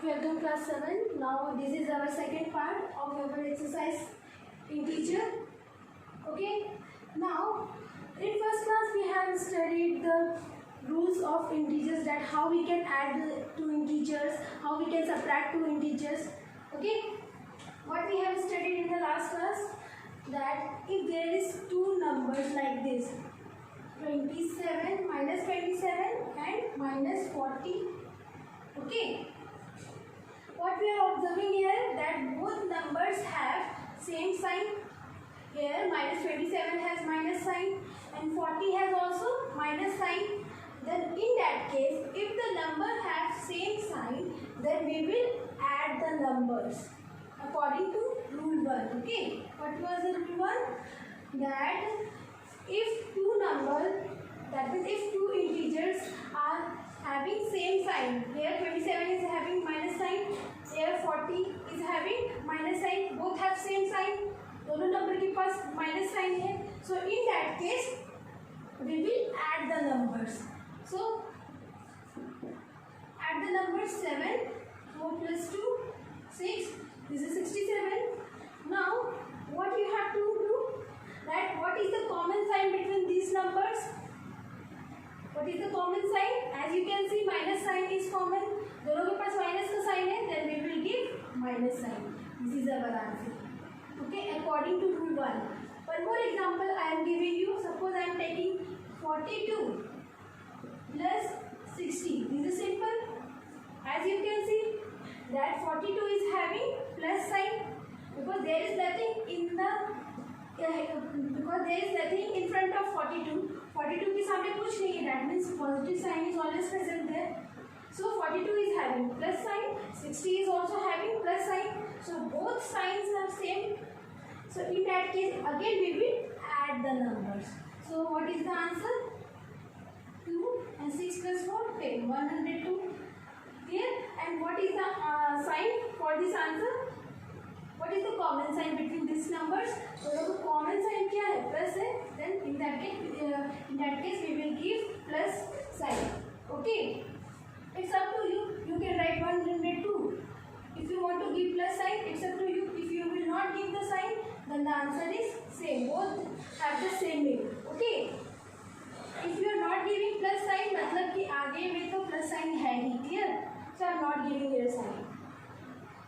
Welcome class 7. Now this is our second part of our exercise integer. Okay. Now in first class we have studied the rules of integers, that how we can add two integers, how we can subtract two integers. Okay. What we have studied in the last class, that if there is two numbers like this, 27 minus 27 and minus 40. Okay. What we are observing here, that both numbers have same sign. Here minus 27 has minus sign and 40 has also minus sign. Then in that case, if the number have same sign, then we will add the numbers according to rule 1. Okay. What was the rule 1? That if two numbers, that means if two integers are having same sign, here 27 is having minus sign, here 40 is having minus sign, both have same sign, दोनों नंबर के पास minus sign है. So in that case we will add the numbers. So add the numbers 7, 4 plus 2, 6. This is 67. Now what you have to do, that what is the common sign between these numbers? What is the common sign? As you can see, minus sign is common. दोनों के पास minus का sign है, then we will give minus sign. This is our answer. Okay, according to rule 1. One more example I am giving you. Suppose I am taking 42 plus 60. This is simple. As you can see, that 42 is having plus sign because there is nothing in the in front of 42. 42 के सामने कुछ नहीं है. That means positive sign is always present there. So 42 is having plus sign. 60 is also having plus sign. So both signs are same. So in that case, again we will add the numbers. So what is the answer? 2 and 6 plus 4, 10. 102. Clear? And what is the sign for this answer? What is the common sign between these numbers? So the common sign क्या है? Plus है. Then in that case we will give plus sign. Okay. It's up to you. You can write 102. If you want to give plus sign, it's up to you. If you will not give the sign, then the answer is same. Both have the same meaning. Okay. If you are not giving plus sign, मतलब कि आगे में तो plus sign है ही. Clear? So I am not giving it a sign.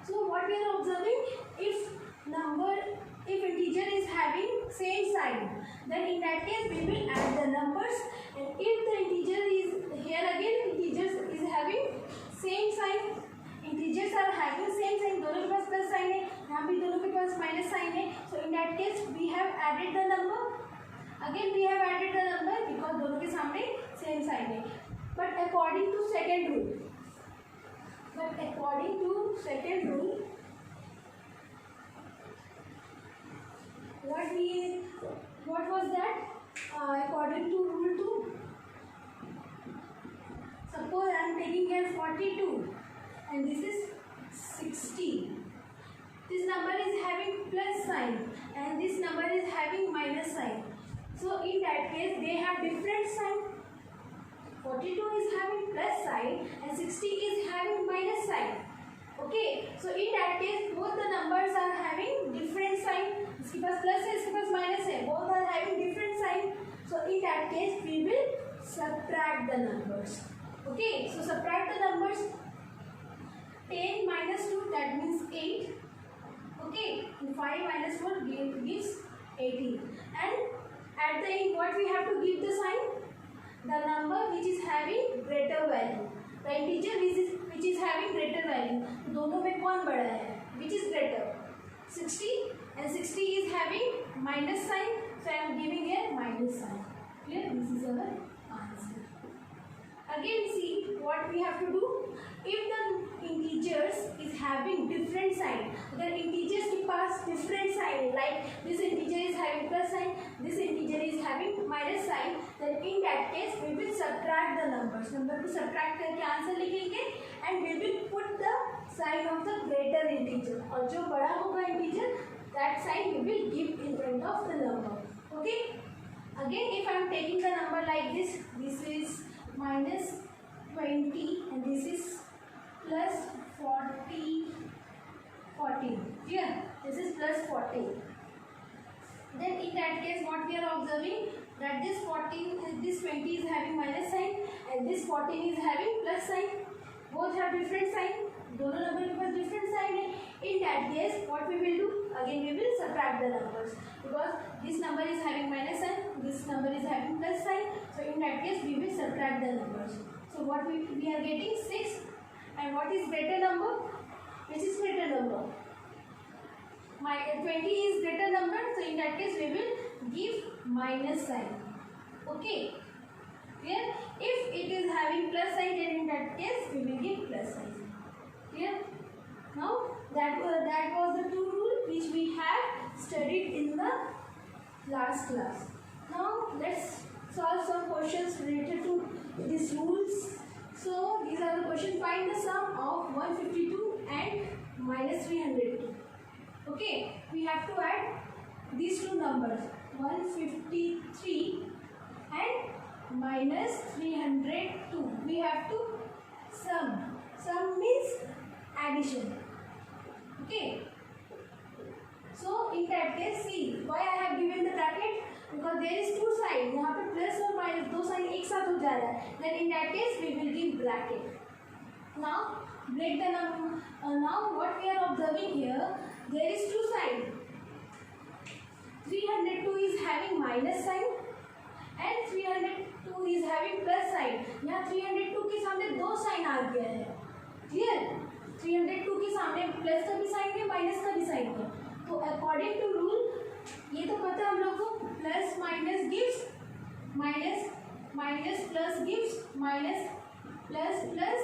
So what we are observing, if integer is having same sign, then in that case we will add the numbers. And if the integer is here again, integers is having same sign, integers are having same sign, दोनों के पास plus sign है, यहाँ भी दोनों के पास minus sign है. So in that case we have added the number. Again we have added the number because दोनों के सामने same sign है. But according to second rule, what was that? According to rule 2, suppose I am taking here 42 and this is 60. This number is having plus sign and this number is having minus sign. So in that case they have different sign. 42 is having plus sign and 60 is having minus sign. Okay, so in that case both the numbers are having different sign. इसके पास plus है, इसके पास minus है. Both are having different sign. So in that case we will subtract the numbers. Okay, so subtract the numbers. 10 minus 2, that means 8. Okay, 5 minus 4 gives 18. And at the end what we have to give the sign? The number which is having greater value. The integer which is having greater value. दोनों में कौन बड़ा है? Which is greater? 60 and 60 is having minus sign. So I am giving a minus sign. Clear? This is our answer. Again see what we have to do. If the integers is having different sign, the integers के पास different sign, like this integer is having plus sign, this integer is having minus sign, then in that case we will subtract the numbers. Number को subtract करके answer लिखेंगे and we will put the sign of the greater integer. और जो बड़ा होगा integer, that sign we will give in front of the number. Okay. Again, if I am taking the number like this is minus 20 and this is plus 40, 14. Here, this is plus 14. Then in that case, what we are observing, that this 14, this 20 is having minus sign and this 14 is having plus sign. Both have different sign. दोनों नंबर के पास different sign है. In that case, what we will do? Again, we will subtract the numbers because this number is having minus sign, this number is having plus sign. So in that case, we will subtract the numbers. So what we are getting 6, and what is greater number? Which is greater number? 20 is greater number, so in that case we will give minus sign. Okay, clear? If it is having plus sign, then in that case we will give plus sign. Clear? Now that was the two rules which we have studied in the last class. Now let's solve some questions related to these rules. So these are the questions. Find the sum of 152 and minus 302. Okay, we have to add these two numbers, 153 and minus 302. We have to sum. Sum means addition. Okay. So in that case, see why I have given the bracket, because there is two signs. यहाँ पे plus और minus दो sign एक साथ हो जा रहा है. Then in that case we will give bracket. Now break the number. Now what we are observing here, there is two signs. 302 is having minus sign and 302 is having plus sign. यहाँ 302 के सामने दो sign आ गया है. Clear? 302 के सामने plus का भी sign है, minus का भी sign है. तो according to rule, ये तो पता है हम लोग को, plus minus gives minus, minus plus gives minus, plus plus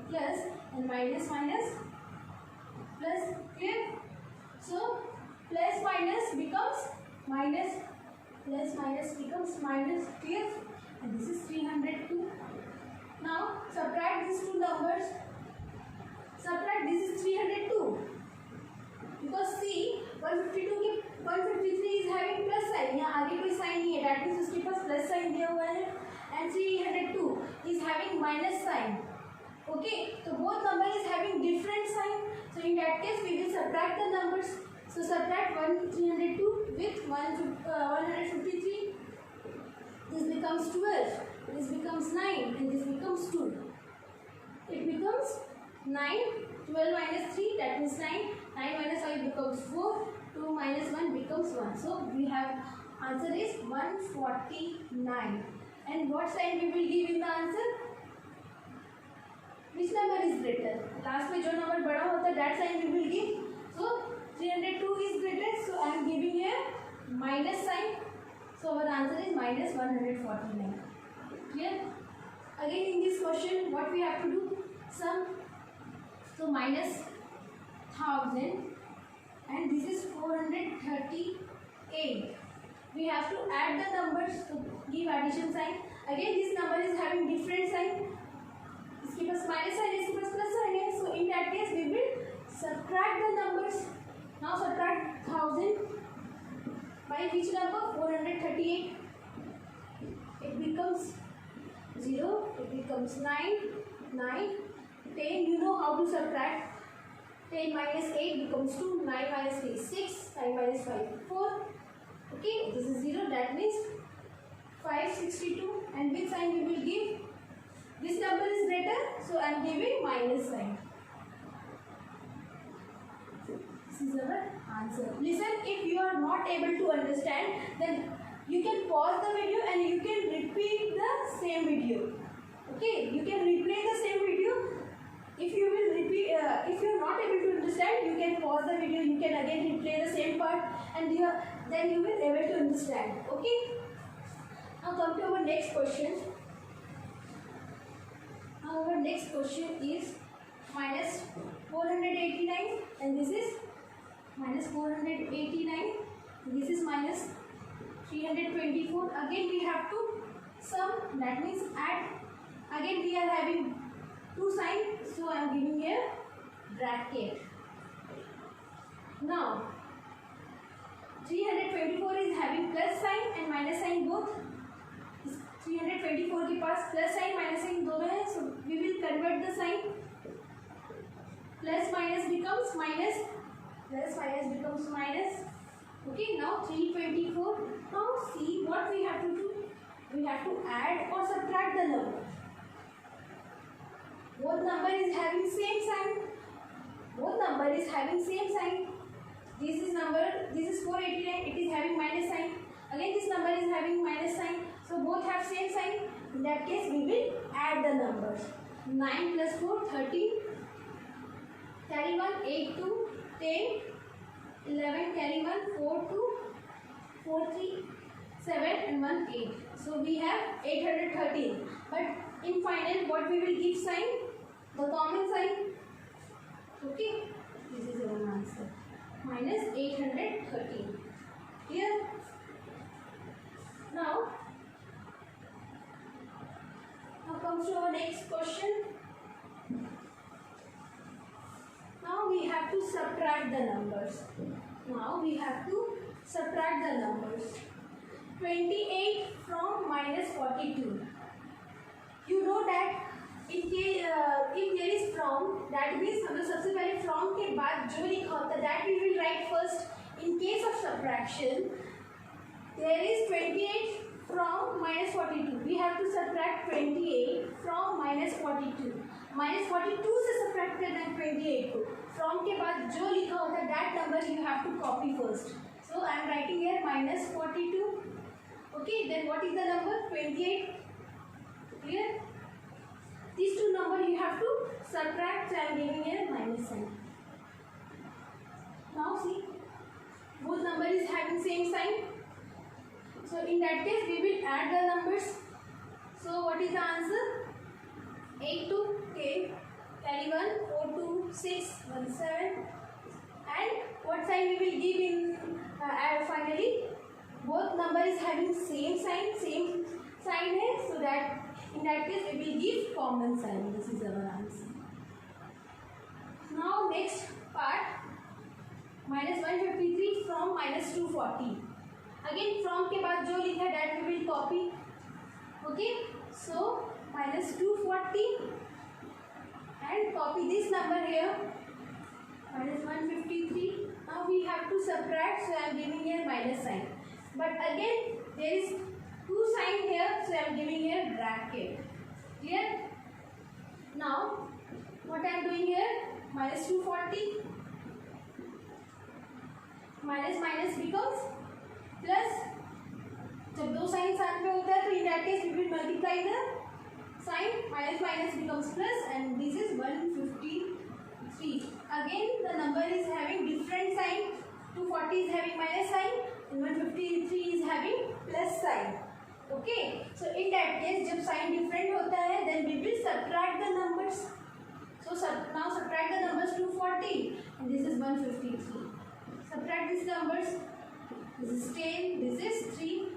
plus and minus minus plus. Clear? So plus minus becomes minus, plus minus becomes minus. Clear? And this is 302. Now subtract these two numbers. Subtract, this is 302 because see 152 के 153 is having plus sign. यहाँ आगे कोई sign नहीं है, that means उसके पास plus sign दिया हुआ है, and 302 is having minus sign. Okay, so both number is having different sign. So in that case we will subtract the numbers. So subtract 302 with 153. This becomes 12. This becomes 9, and this becomes 2. It becomes 9. 12 minus 3, that means 9. 9 minus 5 becomes 4. 2 minus 1 becomes 1. So we have answer is 149. And what sign we will give in the answer? Which number is greater? Last में जो number बड़ा होता है, that sign we will give. So 302 is greater, so I am giving here minus sign. So our answer is minus 149. Clear? Again in this question, what we have to do? Sum. So minus 1000 and this is 438. We have to add the numbers to give addition sign. Again this number is having different sign. इसके पास minus sign है, इसके पास plus sign है. So in that case we will subtract the numbers. Now subtract 1000 by which number? 438. It becomes 0. It becomes 9. 9. 10. You know how to subtract. 10 minus 8 becomes 2. 9 minus 3 6. 9 minus 5 4. Okay. This is 0. That means 562. And which sign we will give? This number is greater, so I am giving minus sign. This is our answer. Listen, if you are not able to understand, then you can pause the video and you can repeat the same video. Okay, you can replay the same video. If you will repeat, if you are not able to understand, you can pause the video. You can again replay the same part, and then you will be able to understand. Okay. Now come to our next question. Our next question is minus 489 and this is minus 489. This is minus 324. Again we have to sum, that means add. Again we are having two signs, so I am giving here bracket. Now 324 is having plus sign and minus sign both. 324 के पास plus sign minus sign दोनों है, so we will convert the sign. Plus minus becomes minus. Plus minus becomes minus. Okay, now 324. Now see what we have to do. We have to add or subtract the number. Both number is having same sign. Both number is having same sign. This is number. This is 489. It is having minus sign. Again, this number is having minus sign. So both have same sign. In that case, we will add the numbers. 9 plus 4, 13. Carry 1, 8, 2, 10. 11, carry 1, 4, 2, 4, 3, 7 and 1, 8. So we have 813. But in final, what we will give sign? The common sign. Okay. This is our answer. Minus 813. Here. Now comes to our next question. Now we have to subtract the numbers. Now we have to subtract the numbers. 28 from minus 42. You know that if there is from, that means हमें सबसे पहले from के बाद जो लिखा होता है that we will write first. In case of subtraction, there is 28 from minus 42. We have to subtract 28 from minus 42. Minus 42 से subtract करना है 28 को. From के बाद जो लिखा होता है that number you have to copy first. So I am writing here minus 42. Okay, then what is the number? 28. Clear? These two numbers you have to subtract. So I am giving here minus sign. Now see, both number is having same sign. So in that case, we will add the numbers. So what is the answer? 8 2, 10, carry 1, 4 2, 6, 1 7. And what sign we will give in finally? Both number is having same sign hai, so that in that case we will give common sign. This is our answer. Now next part, minus 153 from minus 240. Again from के बाद जो लिखा है that we will copy. Okay, so minus 240 and copy this number here. Minus 153. Now we have to subtract, so I am giving here minus sign. But again there is two sign here, so I am giving here bracket. Clear? Now what I am doing here? Minus 240. Minus becomes plus. जब दो sign साथ में होता है तो in that case we will multiply the sign. Minus becomes plus and this is 153. Again the number is having different sign. 240 is having minus sign and 153 is having plus sign. Okay, so in that case जब sign different होता है then we will subtract the numbers. So now subtract the numbers. 240 and this is 153. Subtract these numbers. This is 10, this is 3.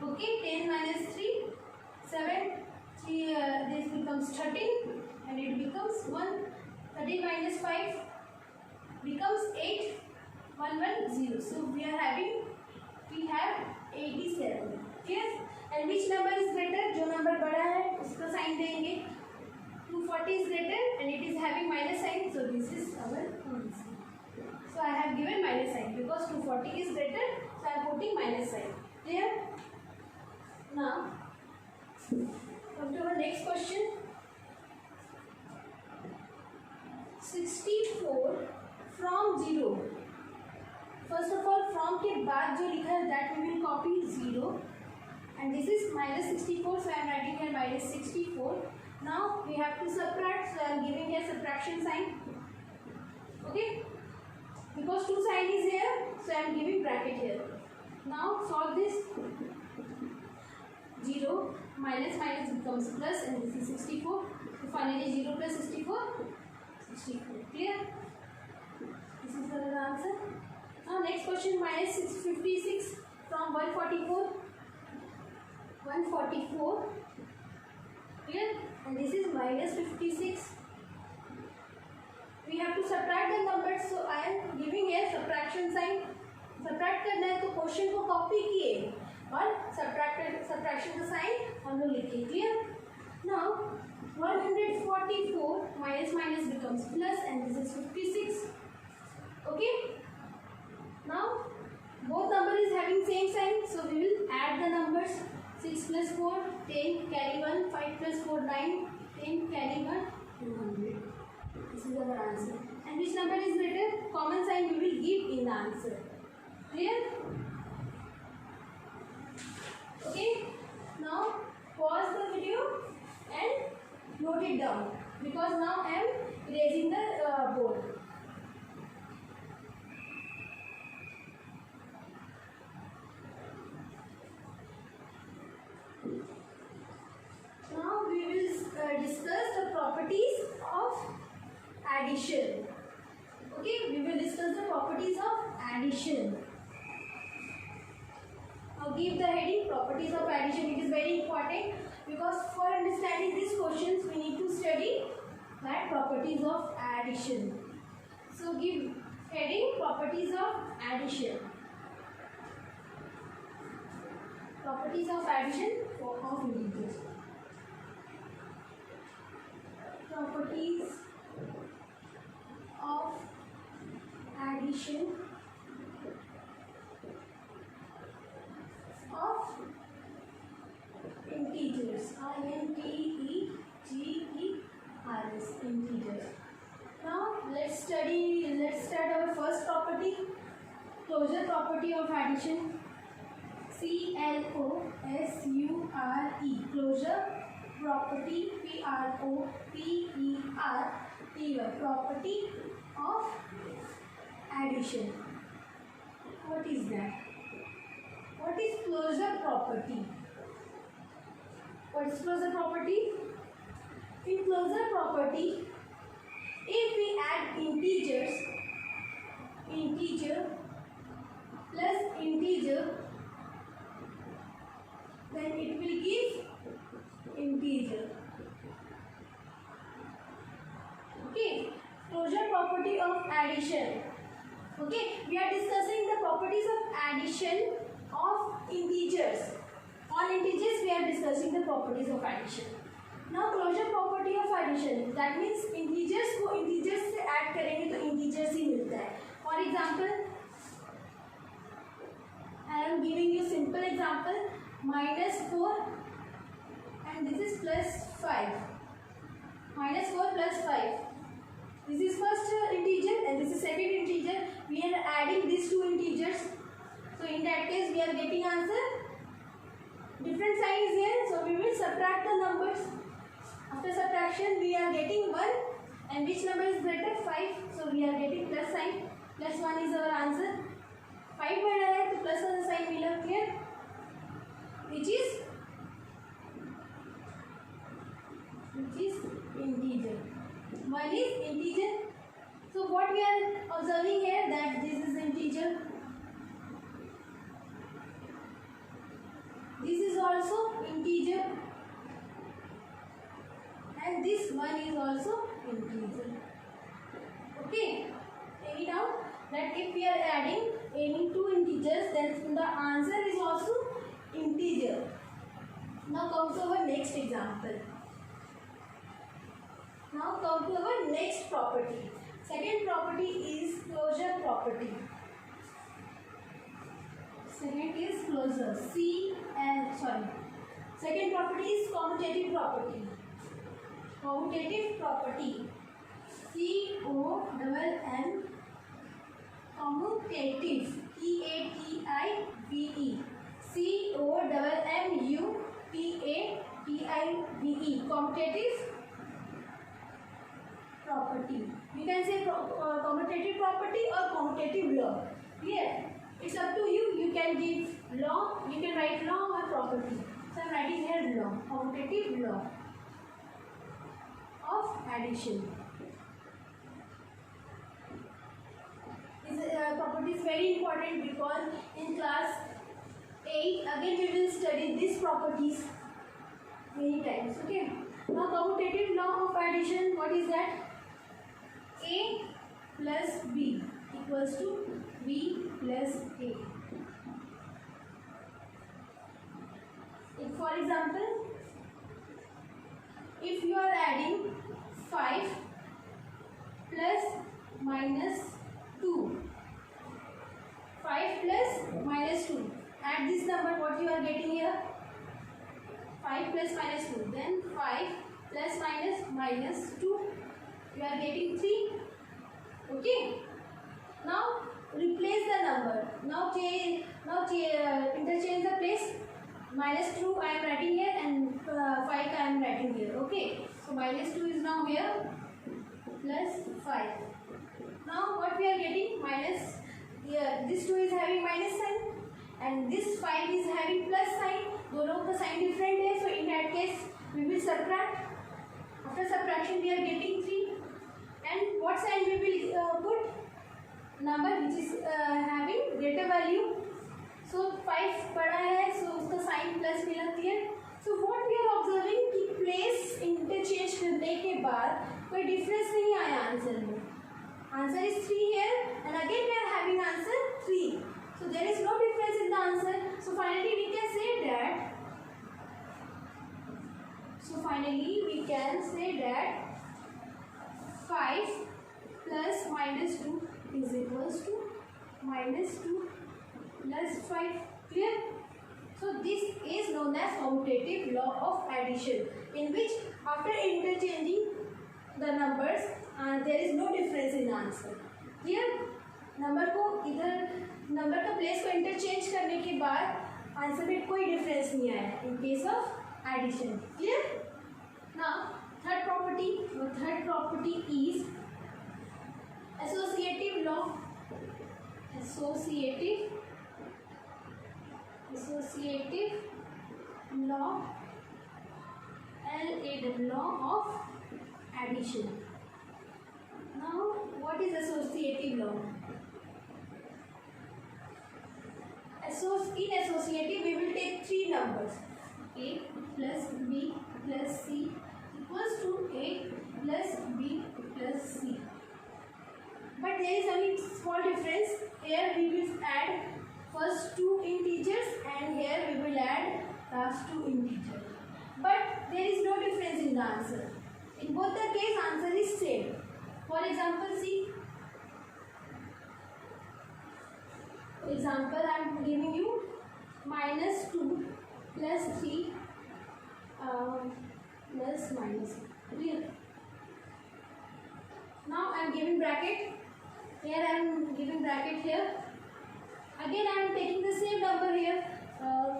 Okay, 10 minus 3, 7. 3, this becomes 13 and it becomes 1. 13 minus 5 becomes 8. 1 1 0. So we have 87. Yes. And which number is greater? जो number बड़ा है उसका sign देंगे. 240 is greater and it is having minus sign. So this is our answer. So I have given minus sign because 240 is greater. So I am putting minus sign. Clear? Now come to our next question. 64 from 0. First of all, from के बाद जो लिखा है that we will copy 0. And this is minus 64. So I am writing here minus 64. Now we have to subtract. So I am giving here subtraction sign. Okay. Because two sign is here, so I am giving bracket here. Now solve this. 0 minus becomes plus and this is 64. So finally 0 plus 64, 64. Clear? This is the answer. Now next question, minus 656 from 144. 144. Clear? And this is minus 56. We have to subtract the numbers, so I am giving here subtraction sign. Subtract करना है तो question को copy किए और subtraction का sign हम लोग लिखे. Clear? Now 144 minus becomes becomes plus and this is 56. Okay. Now both number is having same sign, so we will add the numbers. 6 plus 4, 10, carry 1, 5 plus 4, 9, 10, carry 1, 200. This is our answer. And which number is greater? Common sign we will give in the answer. Clear? Okay. Now pause the video and note it down, because now I am erasing the board. Now we will discuss the properties of addition. Okay, we will discuss the properties of addition. Now give the heading properties of addition. It is very important, because for understanding these questions we need to study that properties of addition. So give heading properties of addition. Properties of addition of integers. Properties of addition of integers. I-N-T-E-G-E-R-S, integers. Now let's start our first property, closure property of addition. C-L-O-S-U-R-E, closure property, P-R-O-P-E-R-T-Y, property of addition. What is that? What is closure property? What is closure property? In closure property, if we add integers, integer plus integer, then it will give integer. Okay, closure property of addition. Okay, we are discussing the properties of addition of integers. On integers we are discussing the properties of addition. Now closure property of addition, that means integers को integers से add करेंगे तो integers ही मिलता है. For example, I am giving you simple example, -4 and this is +5. -4 plus 5. This is first integer and this is second integer. We are adding these two integers. So in that case we are getting answer. Different sign is here, so we will subtract the numbers. After subtraction we are getting 1, and which number is greater? 5. So we are getting plus sign. Plus 1 is our answer. 5 बढ़ा है तो plus का sign मिला. Clear? Which is integer. 1 is integer. So what we are observing here, that this is integer. This is also integer. And this one is also integer. Okay. Take it out that if we are adding any two integers, then the answer is also integer. Now come to our next example. Now come to our next property. Second property is closure property. Second is closure. Second property is commutative property. Commutative property. C-O-M-M. Commutative. T-A-T-I-V-E. C-O-M-M-U-T-A-T-I-V-E. Commutative property. You can say commutative property or commutative law. Clear? It's up to you. You can give law, you can write law or property. So I am writing here law, commutative law of addition. This property is very important because in class 8 again we will study these properties many times. Okay. Now commutative law of addition, what is that? A plus B equals to B plus A. For example, if you are adding 5 minus 2. 5 plus minus 2. Add this number, what you are getting here? 5 plus minus 2. Then 5 plus minus 2. You are getting 3. Okay. Now replace the number. Now interchange the place. Minus 2 I am writing here and 5 I am writing here. Okay. So minus 2 is now here plus 5. Now what we are getting? Minus, here this 2 is having minus sign and this 5 is having plus sign. दोनों का sign different है. So in that case we will subtract. After subtraction we are getting 3. And what sign we will put? Number which is having greater value. So 5 बड़ा है, so उसका sign plus मिला है. So what we are observing कि place interchange करने के बाद कोई difference नहीं आया आंसर में. Answer is 3 here and again we are having answer 3. So there is no difference in the answer. So finally we can say that 5 plus minus 2 is equals to minus 2 plus 5. Clear? So this is known as commutative law of addition, in which after interchanging the numbers there is no difference in the answer. Clear? Number को इधर number का place को interchange करने के बाद answer में कोई difference नहीं आया in case of addition. Clear? Now third property is associative law law of addition. Now what is associative law? In associative we will take 3 numbers, a plus b plus c equals to a plus b plus c. But there is only small difference. Here we will add first 2 integers and here we will add last 2 integers. But there is no difference in the answer. In both the case answer is same. For example, see. Example I am giving you minus 2 plus 3 plus minus. Clear? Now I am giving bracket. Here I am giving bracket here. Again I am taking the same number here.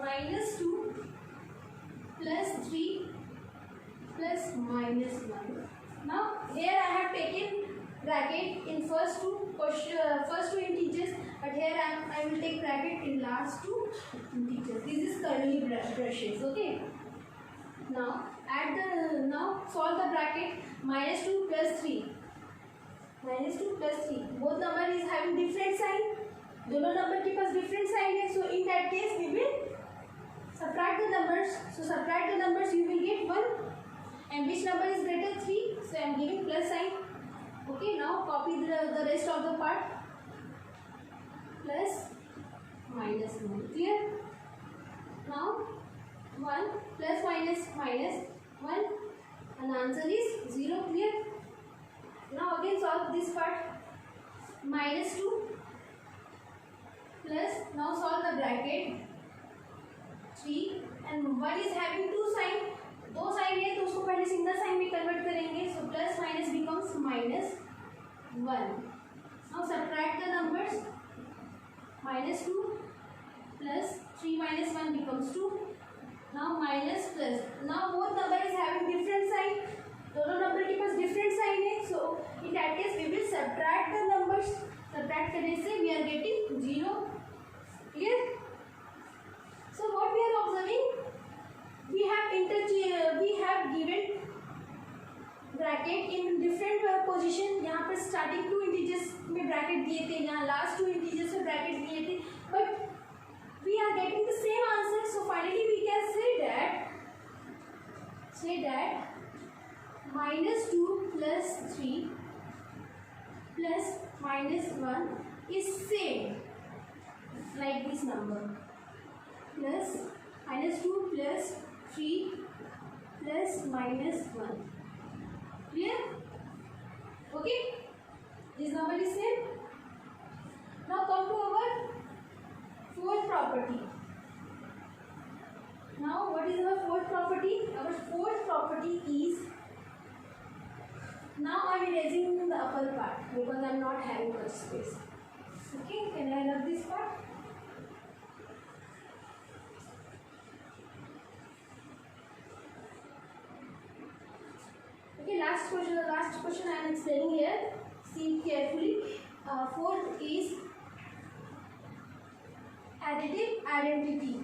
Minus 2 plus 3 plus minus 1. Now here I have taken bracket in first two integers, but here I will take bracket in last 2 integers. This is curly brushes. Okay. Now solve the bracket. Minus 2 plus 3. Minus 2 plus 3. Both number is having different sign. दोनों number के पास different sign है. So in that case we will subtract the numbers. So subtract the numbers, you will get 1. And which number is greater? 3. So I am giving plus sign. Okay. Now copy the rest of the part. Plus minus 1. Clear? Now 1 plus minus 1 and answer is 0. Clear? Now again solve this part. Minus 2 plus, now solve the bracket 3 and 1 is having 2 sign. 2 sign है तो उसको पहले single sign में convert करेंगे. So plus minus becomes minus 1. Now subtract the numbers. Minus 2 plus 3 minus 1 becomes 2. Now minus plus. Now both number is having different sign. दोनों नंबर के पास डिफरेंट साइन है. So in that case we will subtract the numbers. Subtract करने से we are getting 0. Clear? So what we are observing, we have given bracket in different position. यहाँ पर starting 2 integers में ब्रैकेट दिए थे, यहाँ last 2 integers में bracket दिए थे, but we are getting the same answer. So finally we can say that minus 2 plus 3 plus minus 1 is same like this number. Plus minus 2 plus 3 plus minus 1. Clear? Okay? This number is Now I am erasing the upper part because I am not having much space. Okay, can I rub this part? Okay, last question I am explaining here. See carefully. Fourth is additive identity.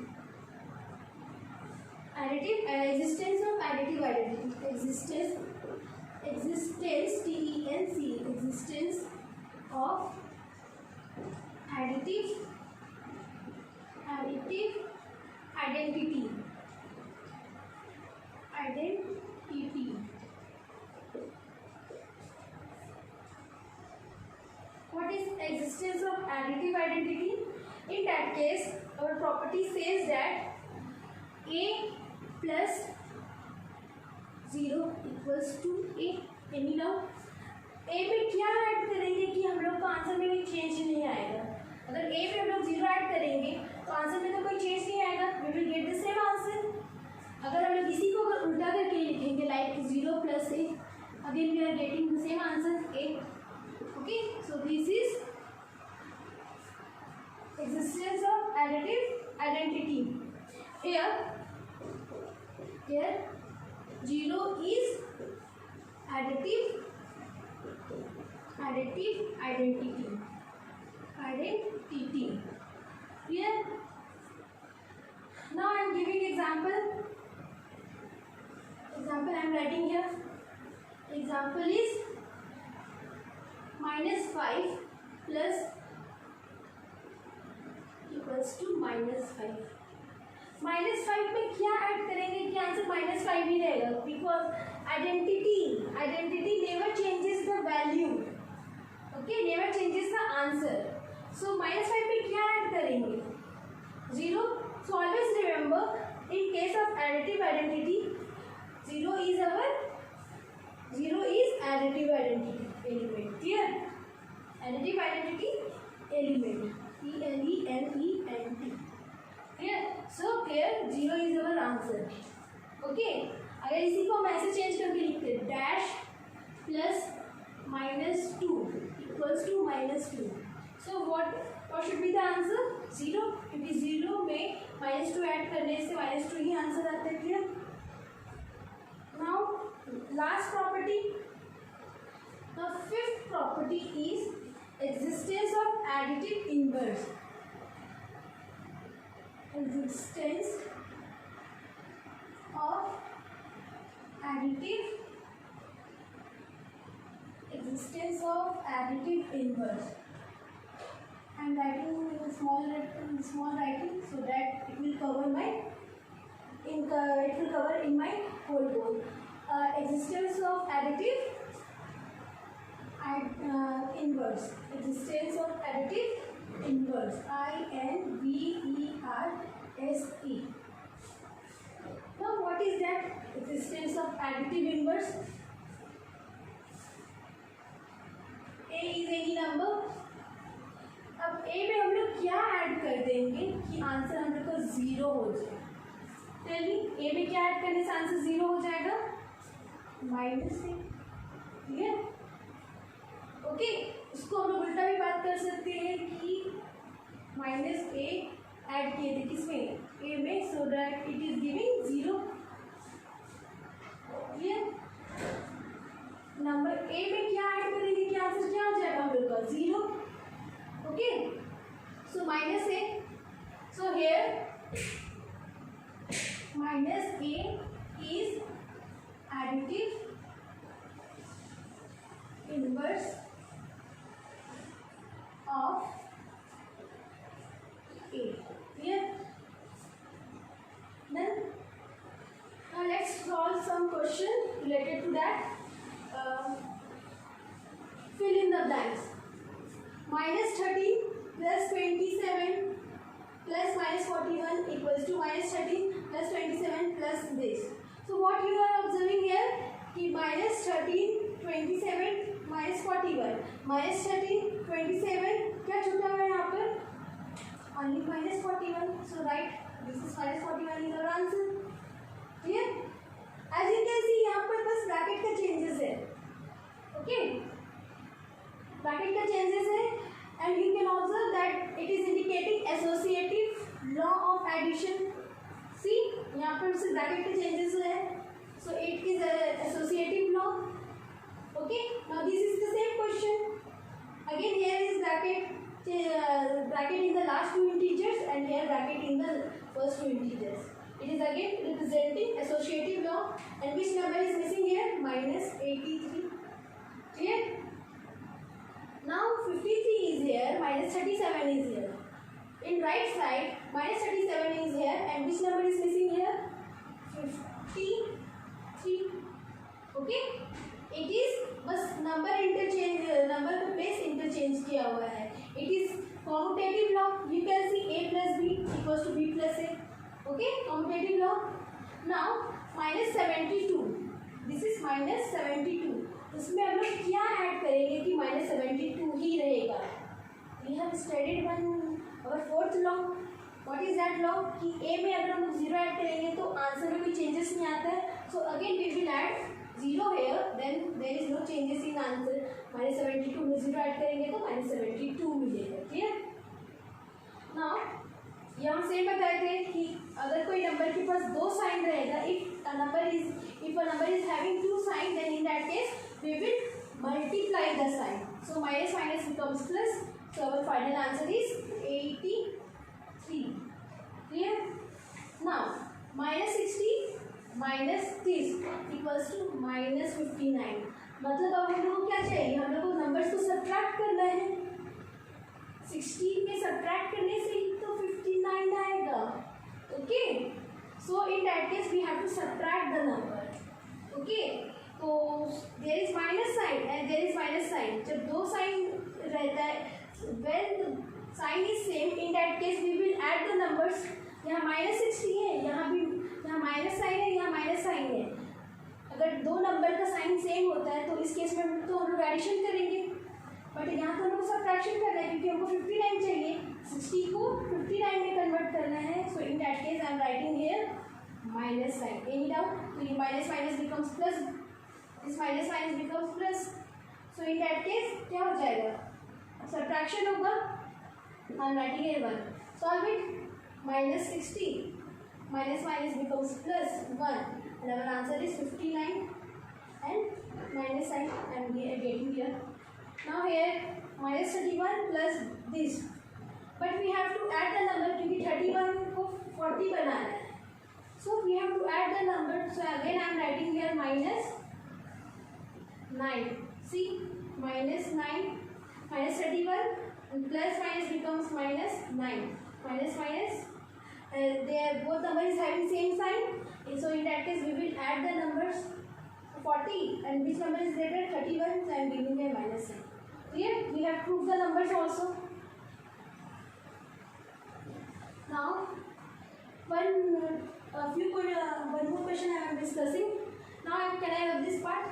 Additive and existence of additive identity. Existence TENC. Existence of additive identity. What is existence of additive identity? In that case, our property says that a plus 0 equals to a. Any doubt? A पे क्या add करेंगे कि हम लोग का answer में कोई change नहीं आएगा? अगर ए पे हम लोग 0 ऐड करेंगे तो आंसर में तो कोई चेंज नहीं आएगा. We will get the same answer. अगर हम लोग इसी को अगर उल्टा करके लिखेंगे like 0 plus A, again we are getting the same answer A. Okay, so this is existence of additive identity. Here 0 is additive identity. Clear? Now I am giving example. I am writing here. Example is -5 plus equals to -5. -5 में क्या add करेंगे कि answer -5 ही रहेगा? Because identity never changes the value. Okay, never changes the answer. So -5 में क्या add करेंगे? 0. So always remember in case of additive identity 0 is additive identity element. Clear? Additive identity element. ELEMENT. Clear? So here 0 is our answer. Okay, अगर इसी को हम ऐसे चेंज करके लिखते dash plus -2 equals to -2. So what should be the answer? 0, क्योंकि 0 में -2 ऐड करने से -2 ही आंसर आता है. Clear? Now last property. The fifth property is existence of additive inverse. Existence of additive inverse. I am writing in small writing so that it will cover in my whole goal. Existence of additive inverse. Existence of additive inverse. INVERSE. Now what is that existence of additive inverse? A is any number. अब A में हम लोग क्या add कर देंगे कि answer हम लोग को 0 हो जाए? चलिए, A में क्या ऐड करने से आंसर 0 हो जाएगा? -A. ठीक है? ओके, उसको हम लोग उल्टा भी बात कर सकते हैं कि -a ऐड किए थे किसमें? a में, so that it is giving 0. Clear? Number a में क्या ऐड करेंगे कि आंसर क्या हो जाएगा हम लोग का? 0. Okay, so -a. So here -a is additive inverse of A. Clear? Then now let's solve some question related to that. Fill in the blanks. -13 plus 27 plus -41 equals to -13 plus 27 plus this. So what you are observing here कि -13 27 -41 -13 27 क्या छूटा हुआ है यहाँ पर? Only -41. So write this is -41 is our answer. Clear? As you can see यहाँ पर बस ब्रैकेट का चेंजेस है. एडिशन, सी यहाँ पर उससे ब्रैकेट के चेंजेस हुए हैं, so it is associative law. Okay, now this is the same question. Again here is bracket in the last two integers and here bracket in the first two integers. It is again representing associative law, and which number is missing here? Minus 83. Clear? Now 53 is here, minus 37 is here. In right side, minus 37 is here, and which number is missing here? 53. Okay? It is बस number interchange, number का place interchange किया हुआ है. It is commutative law. You can see a plus b equals to b plus a. Okay, commutative law. Now minus 72, this is minus 72. उसमें हम लोग क्या add करेंगे कि माइनस 72 ही रहेगा? We have studied our fourth law. What is that law? कि a में अगर हम लोग जीरो ऐड करेंगे तो आंसर में कोई चेंजेस नहीं आता है. So again we will add 0 here, then there is no changes in answer. minus 72 में 0 ऐड करेंगे तो minus 72 मिलेगा. क्लियर? नाउ यहाँ से बताए थे कि अगर कोई नंबर के पास दो साइन रहेगा, if a number is having two sign, then in that case we will multiply the sign. So minus minus becomes plus. So our final answer is 83. Clear? Now minus 60 minus 30 equals to minus 59. मतलब अब हम लोग को क्या चाहिए? हम लोग को नंबर्स को सब्ट्रैक्ट करना है. 60 में सब्ट्रैक्ट करने से ही तो 59 आएगा. Okay, so in that case we have to subtract the number. Okay, तो there is minus sign and there is minus sign. जब दो साइन रहता है, when sign is same, in that case we will add the numbers. यहाँ minus 60 है, यहाँ भी यहाँ माइनस साइन है, यहाँ माइनस साइन है. अगर दो नंबर का साइन सेम होता है तो इस केस में तो हम लोग एडिशन करेंगे, बट यहाँ तो हम लोग सब्ट्रैक्शन करना है क्योंकि हमको 59 चाहिए. 60 को 59 में कन्वर्ट करना है. So in that case I am writing here minus sign. Any doubt? तो ये minus minus becomes plus, this minus minus becomes plus. So in that case क्या हो जाएगा? सब्ट्रैक्शन होगा. I am writing here 1. Solve it. minus 60 minus minus becomes plus 1 and our answer is 59 and minus sign I am getting here. Now here minus 31 plus this, but we have to add the number क्योंकि 31 को 40 बनाना है. So we have to add the number. So again I am writing here minus 9. See, minus 9 minus 31 and plus minus becomes minus 9. Minus minus, they both numbers is having same sign, and so in that case we will add the numbers 40 and which number is greater? 31. So I am giving a minus sign. Clear? We have proved the numbers also. Now one more question I am discussing. Now can I have this part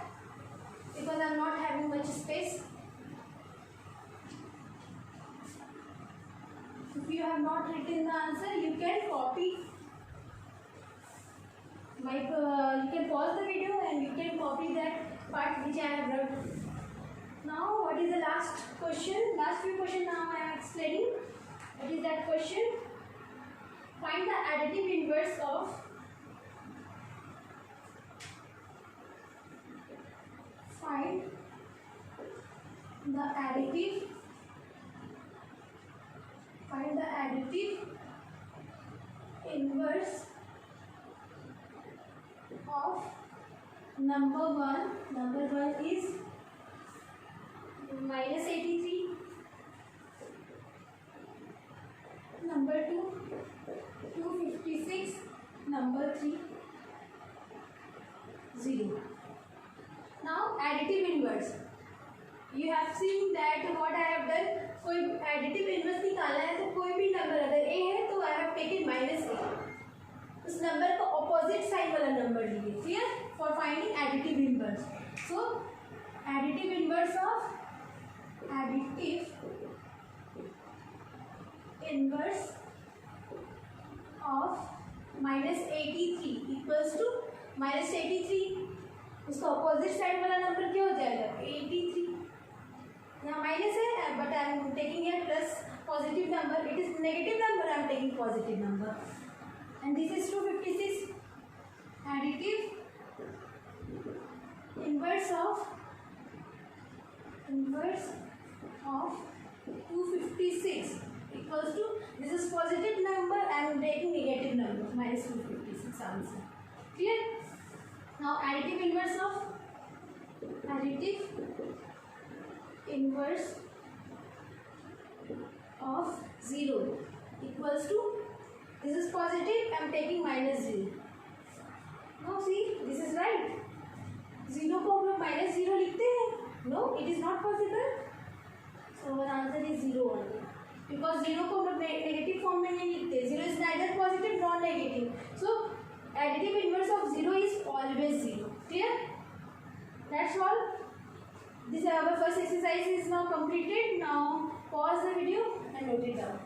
because I am not having much space. If you have not written the answer, you can copy my. You can pause the video and you can copy that part which I have wrote. Now, what is the last question? Last few questions now I am explaining. What is that question? Find the additive inverse of inverse of number 1. Number 1 is minus 83. Number 2 256. Number 3 0. Now additive inverse. You have seen that what I have done. कोई additive inverse निकालना है तो कोई भी number अगर a है तो I have taken minus a. उस नंबर का opposite sign वाला नंबर लीजिए. Clear? For finding additive inverse. So additive inverse of minus 83 equals to minus 83. उसका opposite side वाला नंबर क्या हो जाएगा? 83. यहाँ माइनस है but I am taking here plus positive number. It is negative number, I am taking positive number. and this is 256. Additive inverse of 256 equals to, this is positive number, I am taking negative number, minus 256 answer. Clear? Now additive inverse of 0 equals to, this is positive, I am taking minus 0. Now see, this is right. 0 को हम लोग minus 0 लिखते हैं? No, it is not possible. So our answer is 0 only. Because 0 को हम लोग negative form में नहीं लिखते. 0 is neither positive nor negative. So additive inverse of 0 is always 0. Clear? That's all. This our first exercise is now completed. Now pause the video and note it down.